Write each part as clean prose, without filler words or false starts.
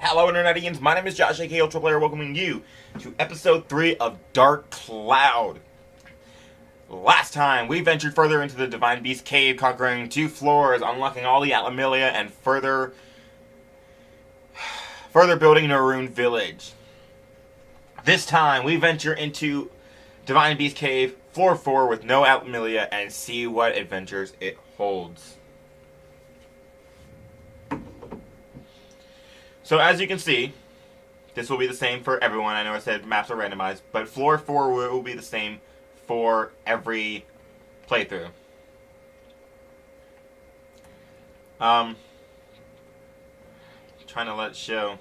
Hello, Internetians. My name is Josh, aka Ultra Player, welcoming you to episode 3 of Dark Cloud. Last time, we ventured further into the Divine Beast Cave, conquering 2 floors, unlocking all the Atlamillia, and further building Naroon Village. This time, we venture into Divine Beast Cave, floor 4, with no Atlamillia, and see what adventures it holds. So as you can see, this will be the same for everyone. I know I said maps are randomized, but floor 4 will be the same for every playthrough. Trying to let it show.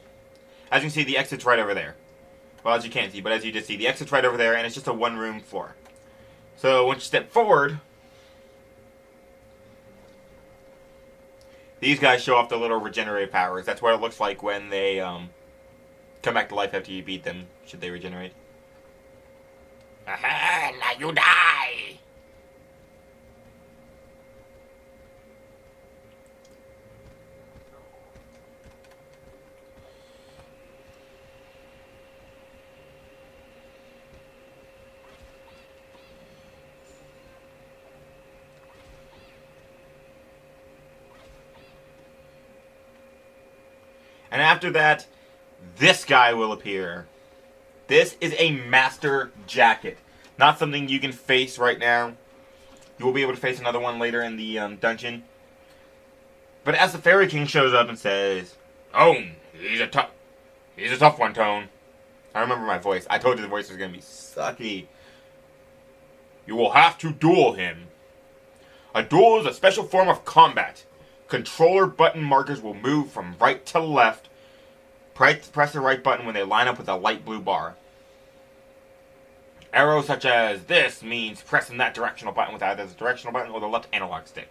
As you can see, the exit's right over there. Well, as you can't see, but as you just see, the exit's right over there, and it's just a one-room floor. So once you step forward, these guys show off the little regenerative powers. That's what it looks like when they come back to life after you beat them, should they regenerate. Aha, now you die! And after that, this guy will appear. This is a master jacket. Not something you can face right now. You will be able to face another one later in the dungeon. But as the Fairy King shows up and says, "Oh, he's a tough one, Tone." I remember my voice. I told you the voice was going to be sucky. "You will have to duel him. A duel is a special form of combat. Controller button markers will move from right to left. Press the right button when they line up with a light blue bar. Arrows such as this means pressing that directional button with either the directional button or the left analog stick.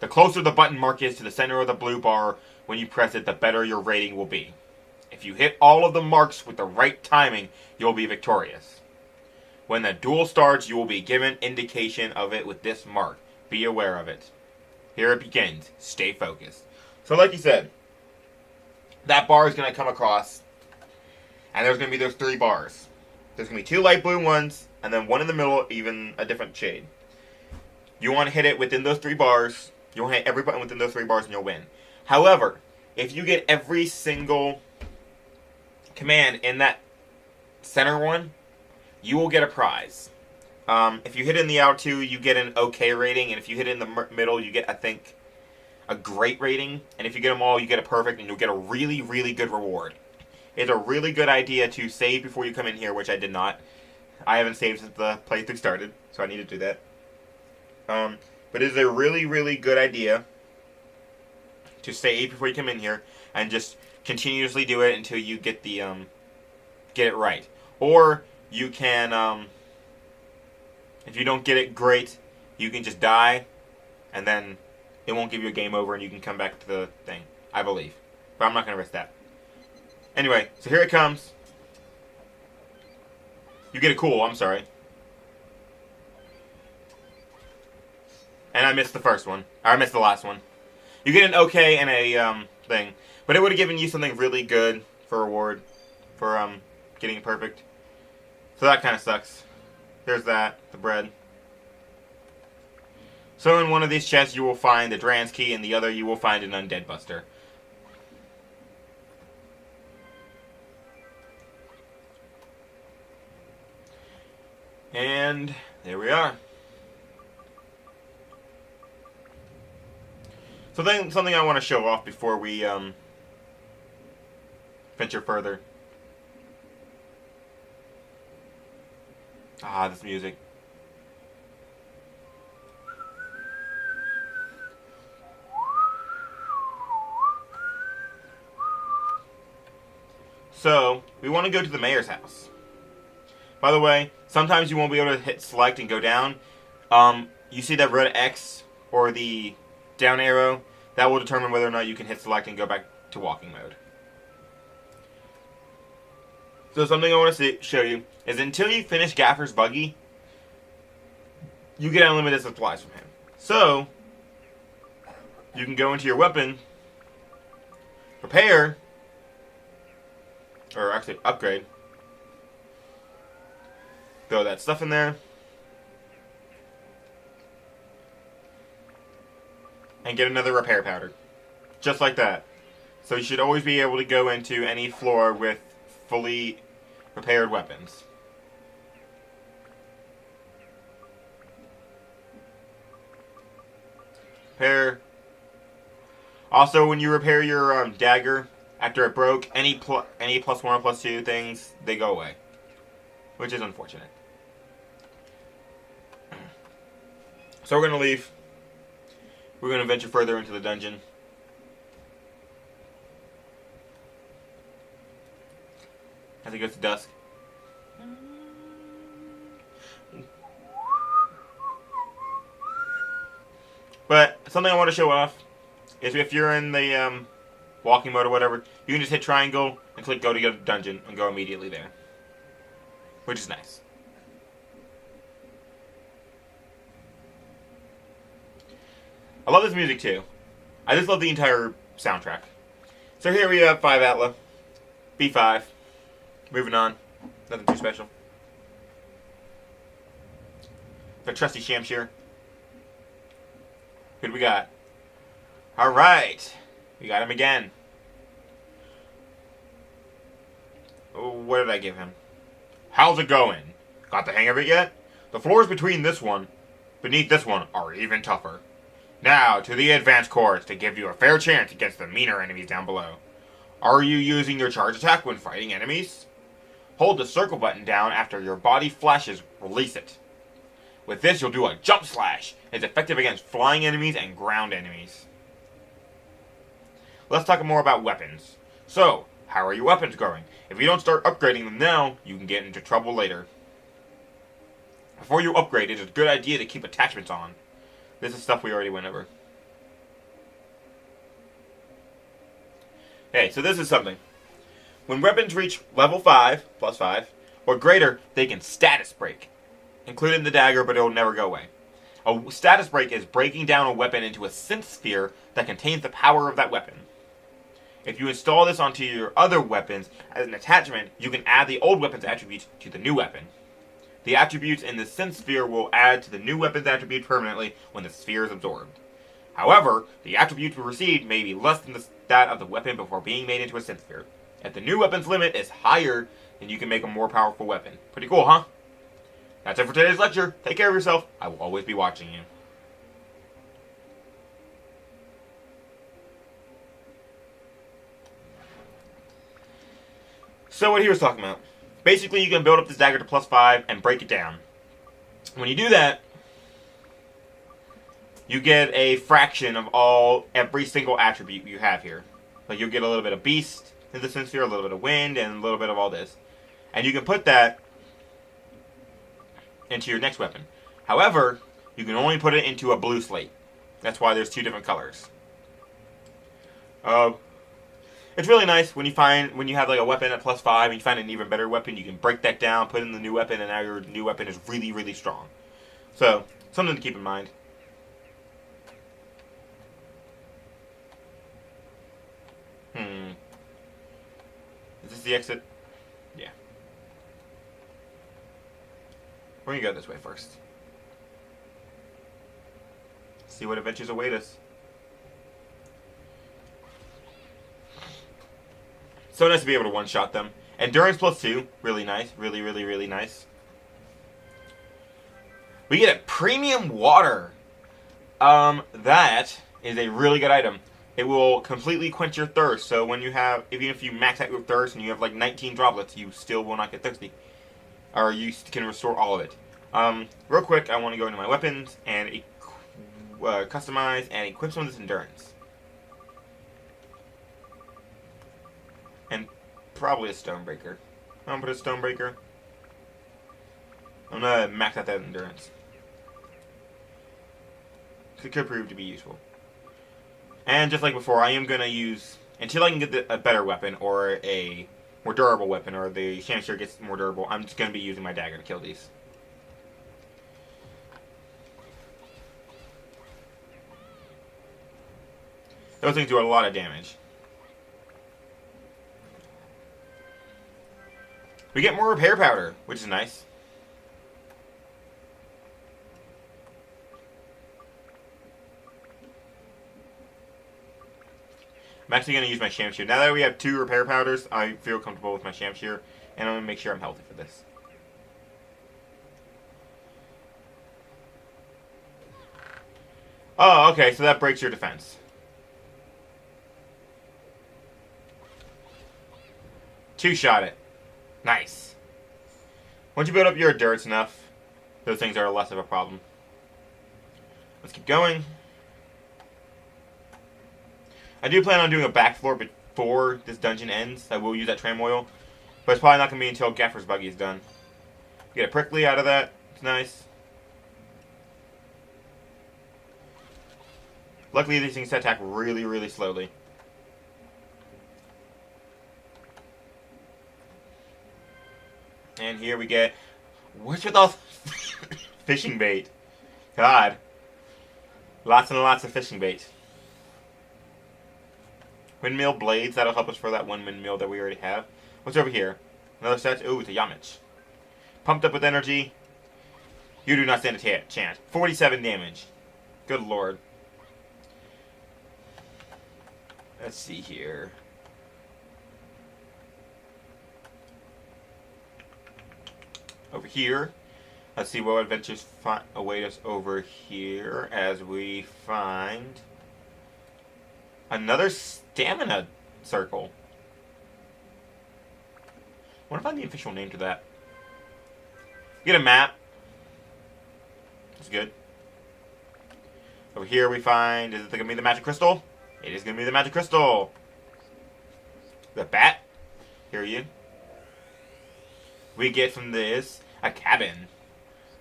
The closer the button mark is to the center of the blue bar when you press it, the better your rating will be. If you hit all of the marks with the right timing, you'll be victorious. When the duel starts, you will be given indication of it with this mark. Be aware of it. Here it begins. Stay focused." So like you said, that bar is going to come across, and there's going to be those 3 bars. There's going to be 2 light blue ones, and then one in the middle, even a different shade. You want to hit it within those 3 bars. You want to hit every button within those 3 bars, and you'll win. However, if you get every single command in that center one, you will get a prize. If you hit it in the outer 2, you get an okay rating, and if you hit it in the middle, you get, I think, a great rating, and if you get them all, you get a perfect, and you'll get a really, really good reward. It's a really good idea to save before you come in here, which I did not. I haven't saved since the playthrough started, so I need to do that. But it is a really, really good idea to save before you come in here, and just continuously do it until you get the get it right. Or you can, if you don't get it great, you can just die, and then it won't give you a game over, and you can come back to the thing, I believe. But I'm not going to risk that. Anyway, so here it comes. You get a cool, I'm sorry. And I missed the first one. Or I missed the last one. You get an okay and a thing. But it would have given you something really good for reward. For getting it perfect. So that kind of sucks. There's that. The bread. So in one of these chests you will find the Dran's Key, and the other you will find an Undead Buster. And there we are. So then something I want to show off before we venture further. Ah, this music. So, we want to go to the mayor's house. By the way, sometimes you won't be able to hit select and go down. You see that red X or the down arrow? That will determine whether or not you can hit select and go back to walking mode. So something I want to show you is until you finish Gaffer's Buggy, you get unlimited supplies from him. So, you can go into your weapon, prepare, or actually upgrade. Throw that stuff in there. And get another repair powder. Just like that. So you should always be able to go into any floor with fully repaired weapons. Repair. Also, when you repair your dagger after it broke, any +1 or +2 things, they go away. Which is unfortunate. So we're going to leave. We're going to venture further into the dungeon. As it goes to dusk. But something I want to show off is if you're in the walking mode or whatever, you can just hit triangle and click go to the dungeon and go immediately there. Which is nice. I love this music too. I just love the entire soundtrack. So here we have 5 Atla. B5. Moving on. Nothing too special. The trusty Shamshir. Who do we got? Alright. We got him again. Oh, what did I give him? How's it going? Got the hang of it yet? The floors beneath this one are even tougher. Now, to the advanced course to give you a fair chance against the meaner enemies down below. Are you using your charge attack when fighting enemies? Hold the circle button down after your body flashes, release it. With this, you'll do a jump slash. It's effective against flying enemies and ground enemies. Let's talk more about weapons. So, how are your weapons going? If you don't start upgrading them now, you can get into trouble later. Before you upgrade, it is a good idea to keep attachments on. This is stuff we already went over. Okay, so this is something. When weapons reach level 5, +5, or greater, they can status break. Including the dagger, but it will never go away. A status break is breaking down a weapon into a synth sphere that contains the power of that weapon. If you install this onto your other weapons as an attachment, you can add the old weapon's attributes to the new weapon. The attributes in the synth sphere will add to the new weapon's attribute permanently when the sphere is absorbed. However, the attributes received may be less than that of the weapon before being made into a synth sphere. If the new weapon's limit is higher, then you can make a more powerful weapon. Pretty cool, huh? That's it for today's lecture. Take care of yourself. I will always be watching you. So what he was talking about. Basically, you can build up this dagger to +5 and break it down. When you do that, you get a fraction of every single attribute you have here. Like you'll get a little bit of beast in the synth sphere, a little bit of wind, and a little bit of all this. And you can put that into your next weapon. However, you can only put it into a blue slate. That's why there's 2 different colors. It's really nice when you have like a weapon at +5 and you find an even better weapon, you can break that down, put in the new weapon, and now your new weapon is really, really strong. So, something to keep in mind. Is this the exit? Yeah. We're gonna go this way first. See what adventures await us. So nice to be able to one-shot them. Endurance +2, really nice. Really, really, really nice. We get a premium water. That is a really good item. It will completely quench your thirst. So when you have, even if you max out your thirst and you have like 19 droplets, you still will not get thirsty. Or you can restore all of it. Real quick, I want to go into my weapons and customize and equip some of this endurance. And probably a stonebreaker. I'm gonna put a stonebreaker. I'm gonna max out that endurance. It could prove to be useful. And just like before, I am gonna use, until I can get a better weapon or a more durable weapon, or the Shamshir gets more durable, I'm just gonna be using my dagger to kill these. Those things do a lot of damage. We get more repair powder, which is nice. I'm actually going to use my Shamshir. Now that we have 2 repair powders, I feel comfortable with my Shamshir, and I'm going to make sure I'm healthy for this. Oh, okay, so that breaks your defense. Two-shot it. Nice. Once you build up your endurance enough, those things are less of a problem. Let's keep going. I do plan on doing a backfloor before this dungeon ends. I will use that tram oil. But it's probably not going to be until Gaffer's Buggy is done. Get a prickly out of that. It's nice. Luckily, these things attack really, really slowly. And here we get... What's with all fishing bait? God. Lots and lots of fishing bait. Windmill blades. That'll help us for that one windmill that we already have. What's over here? Another statue. Ooh, it's a Yamich. Pumped up with energy. You do not stand a chance. 47 damage. Good lord. Let's see here. Over here. Let's see what adventures await us over here as we find another stamina circle. I wonder if I find the official name to that. Get a map. That's good. Over here we find, is it going to be the magic crystal? It is going to be the magic crystal. The bat. Hear you. We get from this a cabin.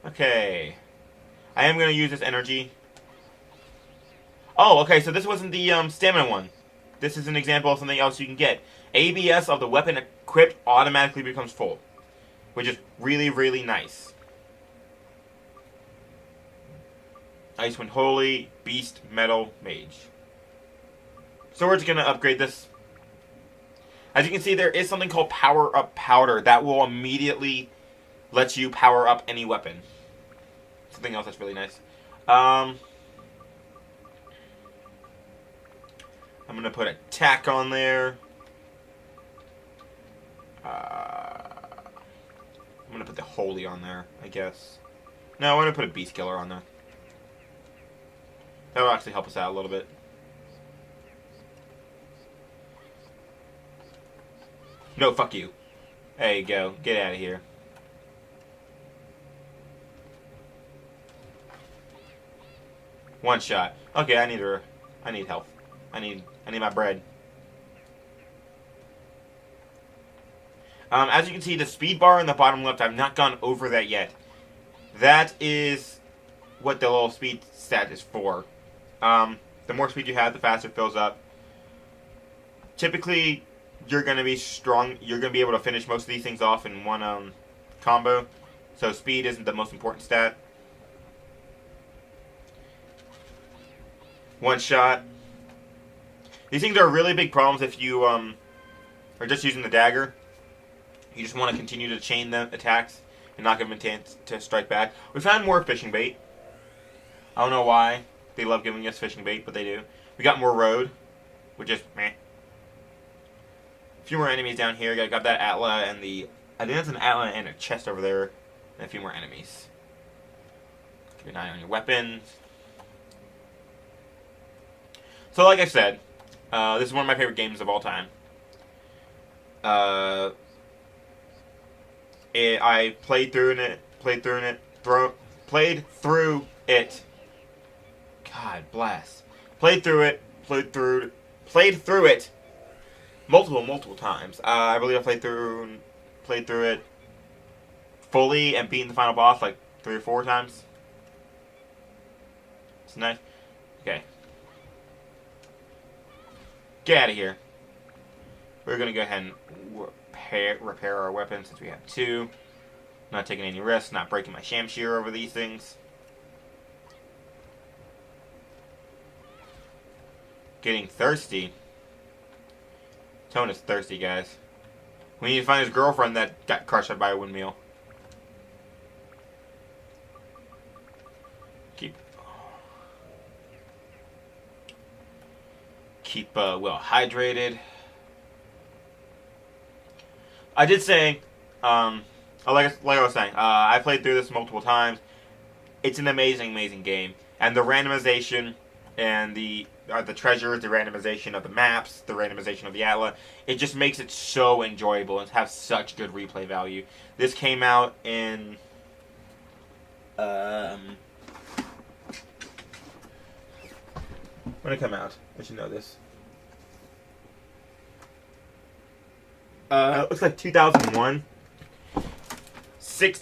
Okay. I am going to use this energy. Oh, okay, so this wasn't the stamina one. This is an example of something else you can get. ABS of the weapon equipped automatically becomes full, which is really, really nice. Icewind Holy, Beast, Metal, Mage. So we're just going to upgrade this. As you can see, there is something called Power Up Powder that will immediately let you power up any weapon. Something else that's really nice. I'm going to put attack on there. I'm going to put the holy on there, I guess. No, I'm going to put a beast killer on there. That will actually help us out a little bit. No, fuck you. There you go. Get out of here. One shot. Okay, I need health. I need my bread. As you can see, the speed bar in the bottom left, I've not gone over that yet. That is what the little speed stat is for. The more speed you have, the faster it fills up. Typically, you're going to be strong. You're going to be able to finish most of these things off in one combo. So speed isn't the most important stat. One shot. These things are really big problems if you are just using the dagger. You just want to continue to chain the attacks and not give them a chance to strike back. We found more fishing bait. I don't know why they love giving us fishing bait, but they do. We got more road, which is meh. A few more enemies down here. Got that Atla and the... I think that's an Atla and a chest over there. And a few more enemies. Keep an eye on your weapons. So like I said, this is one of my favorite games of all time. I played through it. God bless. Played through it multiple times. I believe I played through it fully and beaten the final boss like 3 or 4 times. It's nice. Okay. Get out of here. We're going to go ahead and repair our weapons since we have 2. Not taking any risks, not breaking my Shamshir over these things. Getting thirsty. Tone is thirsty, guys. We need to find his girlfriend that got crushed by a windmill. Keep well hydrated. I did say, like I was saying, I played through this multiple times. It's an amazing game, and the randomization and the treasures, the randomization of the maps, the randomization of the atlas, it just makes it so enjoyable and have such good replay value. This came out in when did it come out? I should know this. It looks like 2001.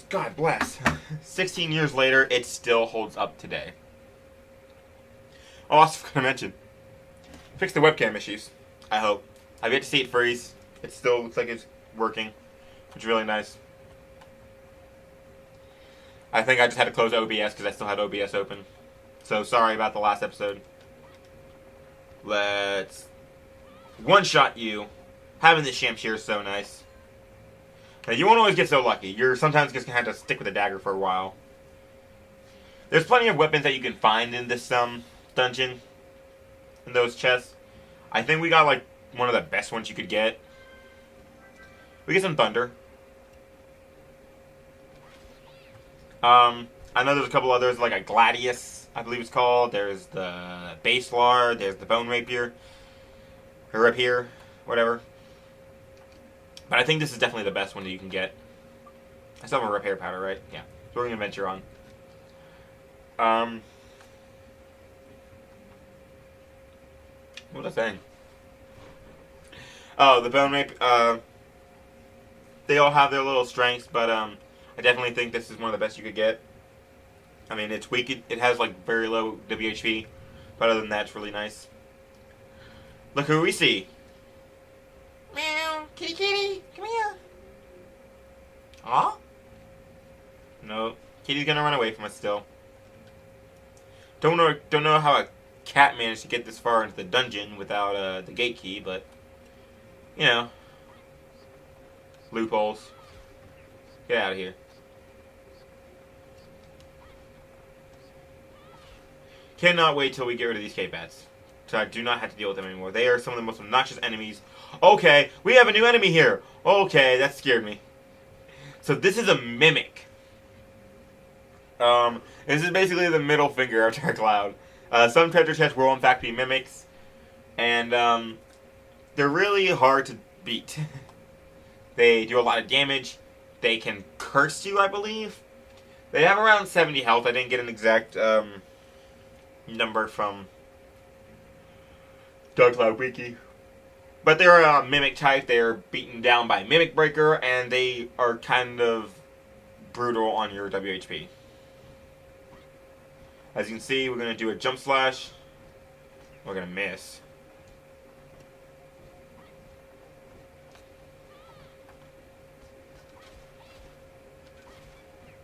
God bless. 16 years later, it still holds up today. Oh, I also forgot to mention, fix the webcam issues. I hope. I've yet to see it freeze. It still looks like it's working, which is really nice. I think I just had to close OBS because I still had OBS open. So sorry about the last episode. Let's one-shot you. Having this Shamshir is so nice. Now, you won't always get so lucky. You're sometimes just going to have to stick with a dagger for a while. There's plenty of weapons that you can find in this dungeon. In those chests. I think we got like one of the best ones you could get. We get some thunder. I know there's a couple others, like a Gladius, I believe it's called. There's the Baselar. There's the Bone Rapier. Or Rapier. Whatever. But I think this is definitely the best one that you can get. I still have a repair powder, right? Yeah. So we're going to venture on. What was I saying? Oh, the Bone Rapier. They all have their little strengths, but I definitely think this is one of the best you could get. I mean, it's weak. It has like very low WHP. But other than that, it's really nice. Look who we see. Meow, kitty kitty, come here. Aw? No, kitty's gonna run away from us still. Don't know how a cat managed to get this far into the dungeon without the gate key, but you know, loopholes. Get out of here. Cannot wait till we get rid of these K-Bats. So I do not have to deal with them anymore. They are some of the most obnoxious enemies. Okay, we have a new enemy here. Okay, that scared me. So this is a mimic. This is basically the middle finger of Dark Cloud. Some treasure chests will in fact be mimics. And they're really hard to beat. They do a lot of damage. They can curse you, I believe. They have around 70 health. I didn't get an exact number from Dark Cloud Wiki. But they're a mimic type. They're beaten down by Mimic Breaker, and they are kind of brutal on your WHP. As you can see, we're going to do a jump slash. We're going to miss.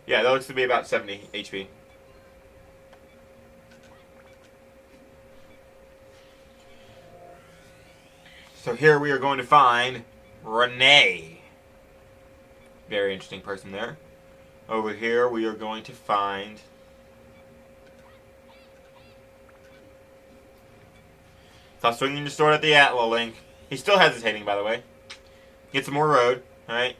Yeah, that looks to be about 70 HP. So here we are going to find Renee. Very interesting person there. Over here we are going to find stop swinging your sword at the Atla, Link. He's still hesitating, by the way. Get some more road, alright?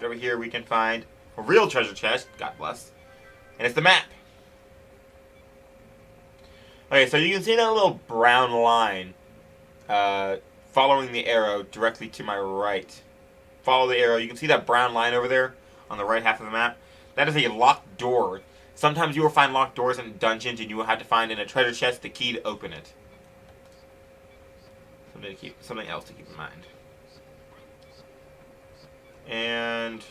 Over here we can find a real treasure chest, God bless. And it's the map. Okay, so you can see that little brown line following the arrow directly to my right. Follow the arrow. You can see that brown line over there on the right half of the map. That is a locked door. Sometimes you will find locked doors in dungeons and you will have to find in a treasure chest the key to open it. Something else to keep in mind. And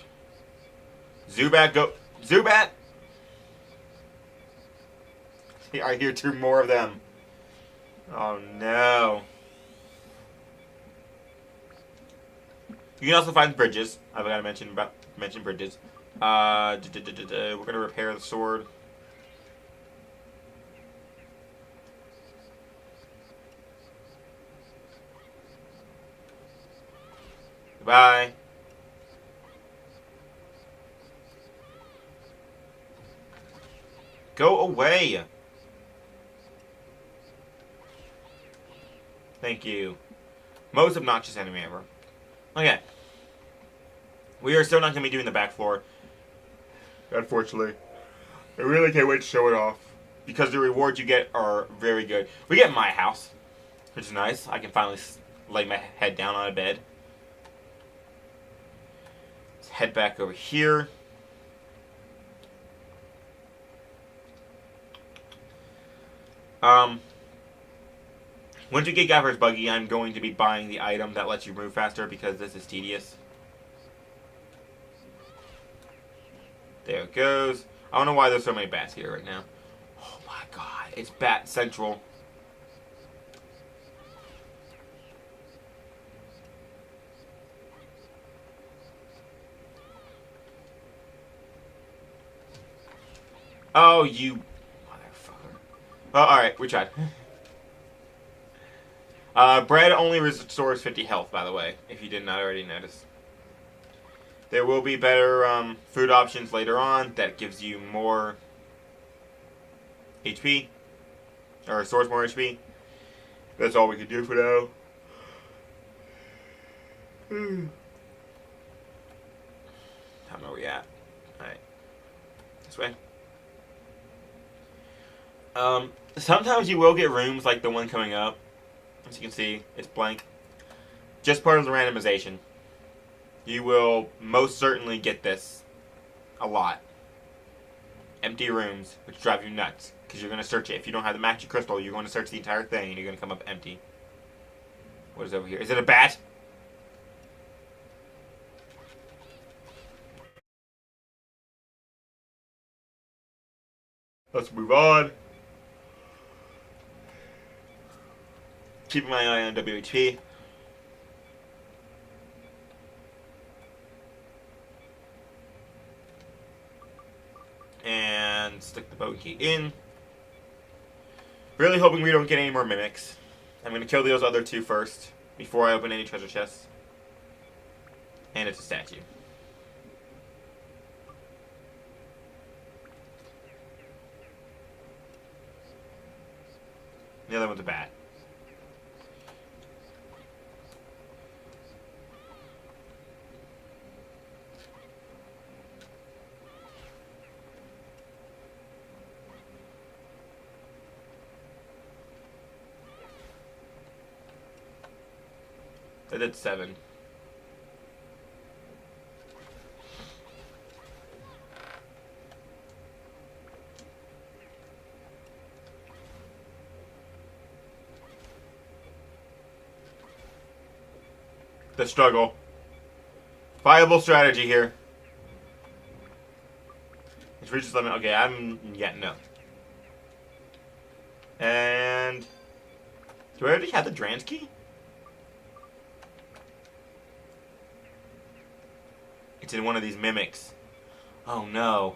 Zubat, go Zubat! See, I hear two more of them. Oh no. You can also find bridges. I've got to mention bridges. We're gonna repair the sword. Bye. Go away. Thank you. Most obnoxious enemy ever. Okay. We are still not going to be doing the back floor. Unfortunately. I really can't wait to show it off. Because the rewards you get are very good. We get my house, which is nice. I can finally lay my head down on a bed. Let's head back over here. Once you get Gaffer's Buggy, I'm going to be buying the item that lets you move faster because this is tedious. There it goes. I don't know why there's so many bats here right now. Oh my god, it's Bat Central. Oh, you motherfucker. Oh, alright, we tried. Bread only restores 50 health, by the way, if you did not already notice. There will be better food options later on that gives you more HP. Or restores more HP. That's all we can do for now. I don't know where we at. Alright. This way. Sometimes you will get rooms like the one coming up. As you can see, it's blank. Just part of the randomization. You will most certainly get this a lot. Empty rooms, which drive you nuts. Because you're going to search it. If you don't have the magic crystal, you're going to search the entire thing and you're going to come up empty. What is over here? Is it a bat? Let's move on. Keeping my eye on WHP. And stick the bone key in. Really hoping we don't get any more mimics. I'm going to kill those other two first before I open any treasure chests. And it's a statue. The other one's a bat. I did 7. The struggle. Viable strategy here. It reaches limit. Okay, no. And do I already have the Drans key? It's in one of these mimics. Oh no.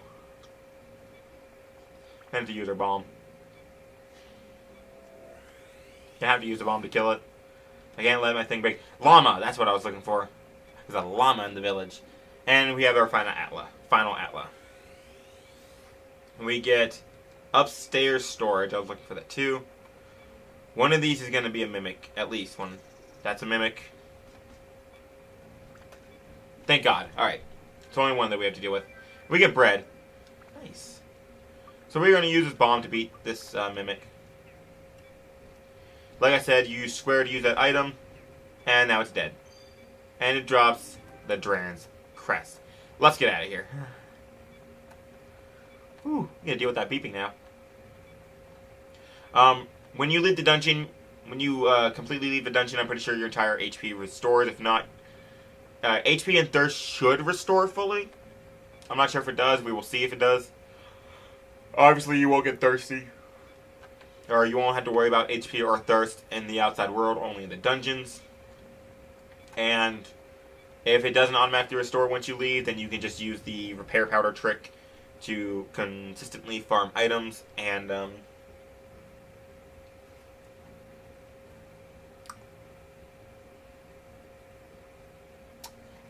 I have to use our bomb. I have to use the bomb to kill it. I can't let my thing break. Llama, that's what I was looking for. There's a llama in the village. And we have our final Atla. We get upstairs storage. I was looking for that too. One of these is going to be a mimic. At least one. That's a mimic. Thank God. Alright. It's only one that we have to deal with. We get bread. Nice. So we're going to use this bomb to beat this mimic. Like I said, you use square to use that item. And now it's dead. And it drops the Drans crest. Let's get out of here. Whew. I'm going to deal with that beeping now. When you leave the dungeon, when you completely leave the dungeon, I'm pretty sure your entire HP restores. If not, HP and thirst should restore fully. I'm not sure if it does. We will see if it does. Obviously, you won't get thirsty. Or you won't have to worry about HP or thirst in the outside world, only in the dungeons. And if it doesn't automatically restore once you leave, then you can just use the repair powder trick to consistently farm items and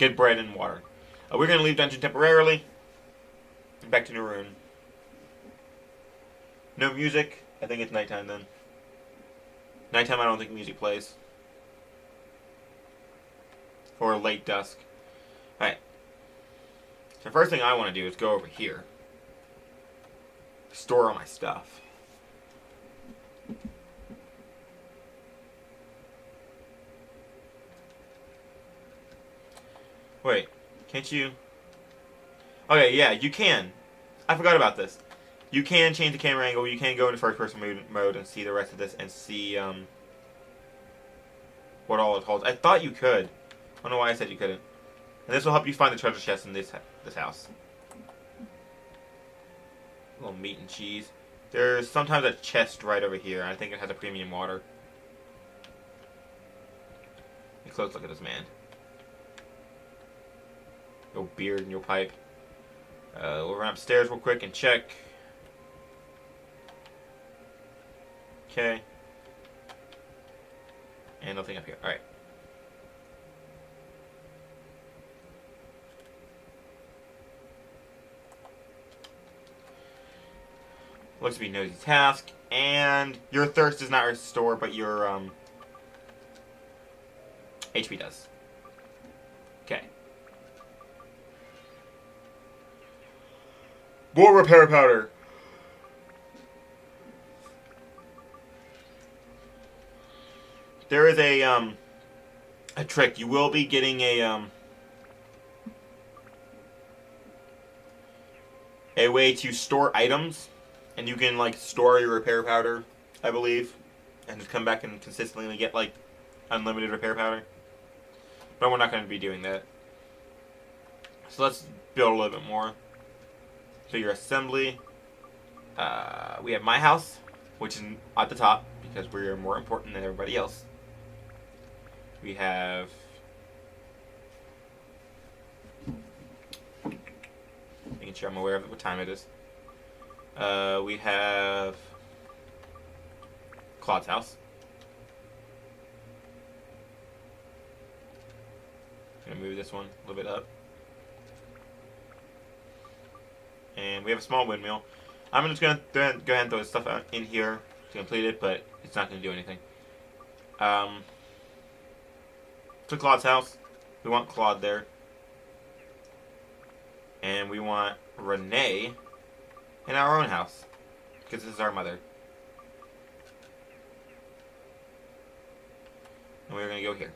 Get bread and water. We're going to leave dungeon temporarily. Back to Naroon. No music. I think it's nighttime then. Nighttime, I don't think music plays. Or late dusk. Alright. So the first thing I want to do is go over here. Store all my stuff. Wait, can't you? Okay, yeah, you can. I forgot about this. You can change the camera angle. You can go into first-person mode and see the rest of this and see what all it holds. I thought you could. I don't know why I said you couldn't. And this will help you find the treasure chest in this house. A little meat and cheese. There's sometimes a chest right over here. I think it has a premium water. Take a close look at this man. Your beard and your pipe. We'll run upstairs real quick and check. Okay. And nothing up here. Alright. Looks to be nosy task. And your thirst does not restore, but your HP does. Okay. More repair powder. There is a trick. You will be getting a way to store items, and you can like store your repair powder, I believe, and just come back and consistently get like unlimited repair powder. But we're not going to be doing that. So let's build a little bit more. So your assembly, we have my house, which is at the top because we're more important than everybody else. We have making sure I'm aware of what time it is. We have Claude's house. I'm gonna move this one a little bit up. And we have a small windmill. I'm just going to go ahead and throw this stuff out in here to complete it, but it's not going to do anything. To Claude's house. We want Claude there. And we want Renee in our own house, because this is our mother. And we're going to go here.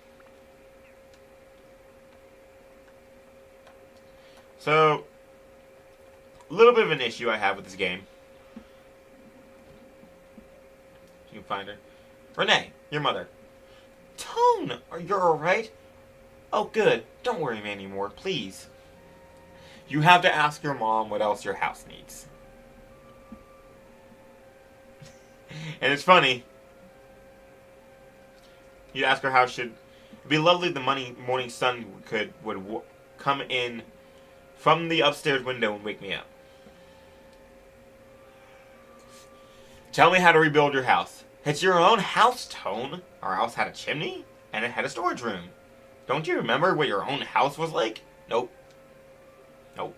So, a little bit of an issue I have with this game. You can find her. Renee, your mother. Tone, you're alright? Oh good, don't worry me anymore, please. You have to ask your mom what else your house needs. And it's funny. You ask her how should... It'd be lovely if the morning sun would come in from the upstairs window and wake me up. Tell me how to rebuild your house. It's your own house, Tone. Our house had a chimney, and it had a storage room. Don't you remember what your own house was like? Nope. Nope.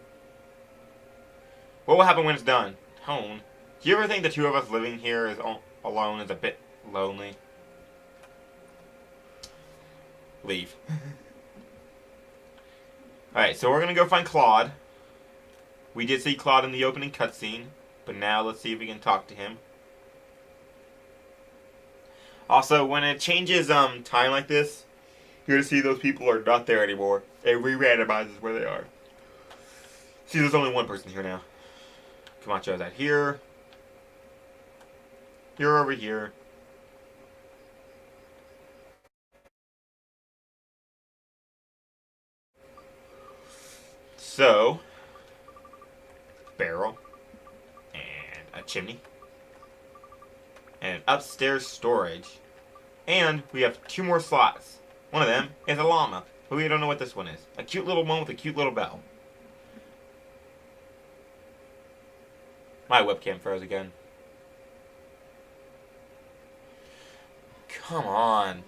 What will happen when it's done? Tone, do you ever think the two of us living here alone is a bit lonely? Leave. Alright, so we're going to go find Claude. We did see Claude in the opening cutscene, but now let's see if we can talk to him. Also, when it changes time like this, you're going to see those people are not there anymore. It re-randomizes where they are. See, there's only one person here now. Camacho's out here. You're over here. So, barrel, and a chimney, and upstairs storage, and we have 2 more slots. One of them is a llama, but we don't know what this one is. A cute little one with a cute little bell. My webcam froze again. Come on.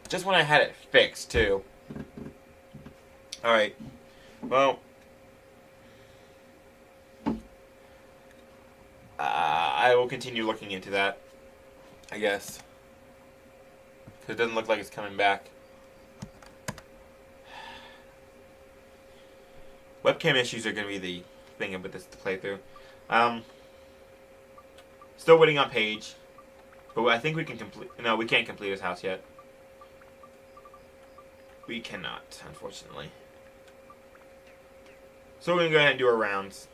Just when I had it fixed, too. Alright. Well. I will continue looking into that. I guess. Because it doesn't look like it's coming back. Webcam issues are going to be the thing about this playthrough. Still waiting on Paige. But I think we can complete... No, we can't complete his house yet. We cannot, unfortunately. So we're going to go ahead and do our rounds.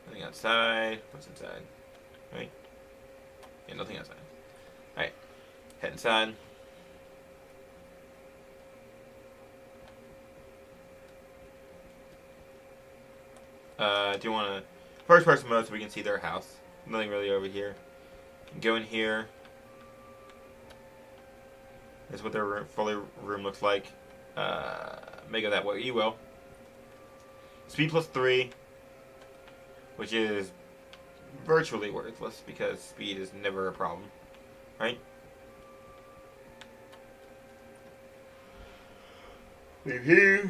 Nothing outside. What's inside? Right? Yeah, nothing outside. Alright. Head inside. Do you want to... First person mode so we can see their house. Nothing really over here. Go in here. This is what their room looks like. Make it that way. You will. Speed plus 3. Which is virtually worthless because speed is never a problem. Right? Leave here.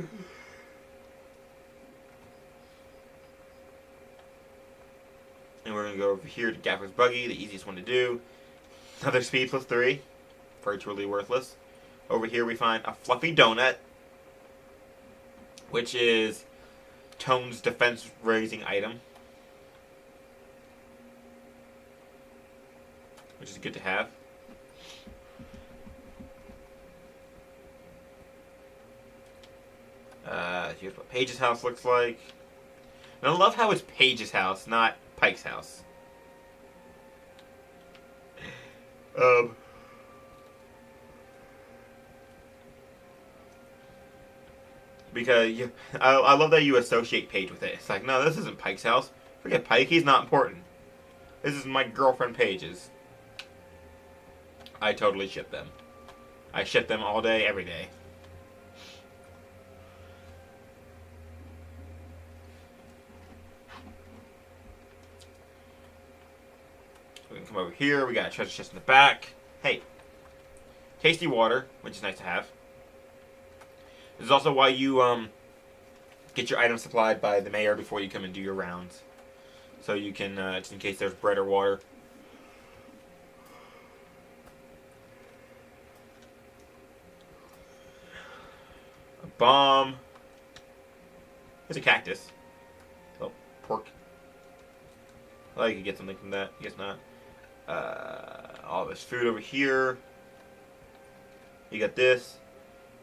And we're going to go over here to Gaffer's Buggy, the easiest one to do. Another speed plus 3. Virtually worthless. Over here we find a fluffy donut. Which is Tone's defense raising item. Which is good to have. Here's what Paige's house looks like. And I love how it's Paige's house, not Pike's house. Because I love that you associate Paige with it. It's like, no, this isn't Pike's house. Forget Pike, he's not important. This is my girlfriend Paige's. I totally ship them. I ship them all day, every day. We can come over here. We got a treasure chest in the back. Hey. Tasty water, which is nice to have. This is also why you get your items supplied by the mayor before you come and do your rounds. So you can, just in case there's bread or water. A bomb. There's a cactus. Oh, pork. I thought you could get something from that. I guess not. All this food over here. You got this.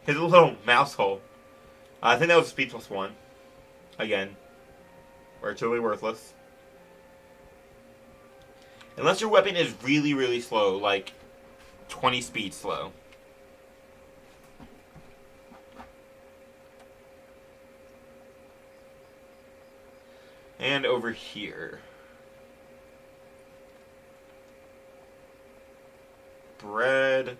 Here's a little mouse hole. I think that was a speed plus 1. Again. Virtually worthless. Unless your weapon is really, really slow. Like 20 speed slow. And over here. Bread.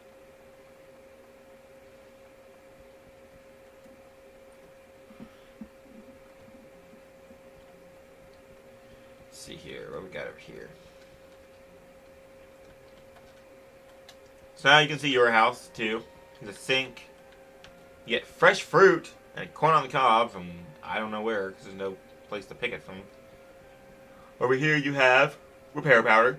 Let's see here. What we got over here? So now you can see your house, too. The sink. You get fresh fruit and corn on the cob from I don't know where, because there's no place to pick it from. Over here you have repair powder.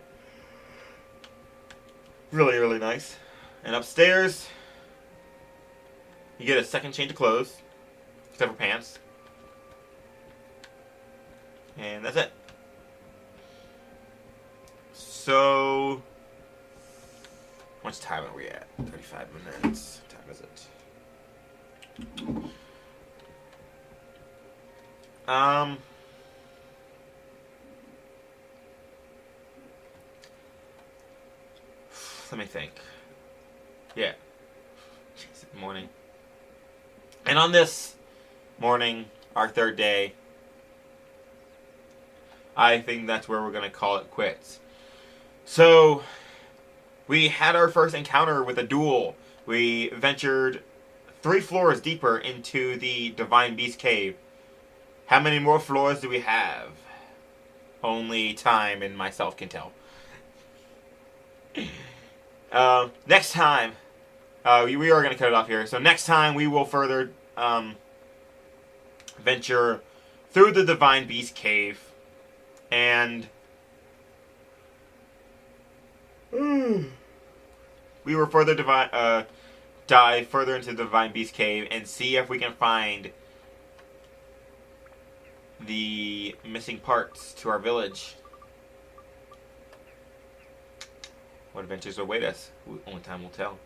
Really, really nice. And upstairs, you get a second change of clothes, except for pants. And that's it. So, how much time are we at? 35 minutes. What time is it? Let me think. Yeah. Jeez, morning. And on this morning, our third day, I think that's where we're going to call it quits. So, we had our first encounter with a duel. We ventured 3 floors deeper into the Divine Beast Cave. How many more floors do we have? Only time and myself can tell. Next time, we are going to cut it off here. So next time we will further venture through the Divine Beast Cave, and we will further dive further into the Divine Beast Cave and see if we can find the missing parts to our village. What adventures await us? Only time will tell.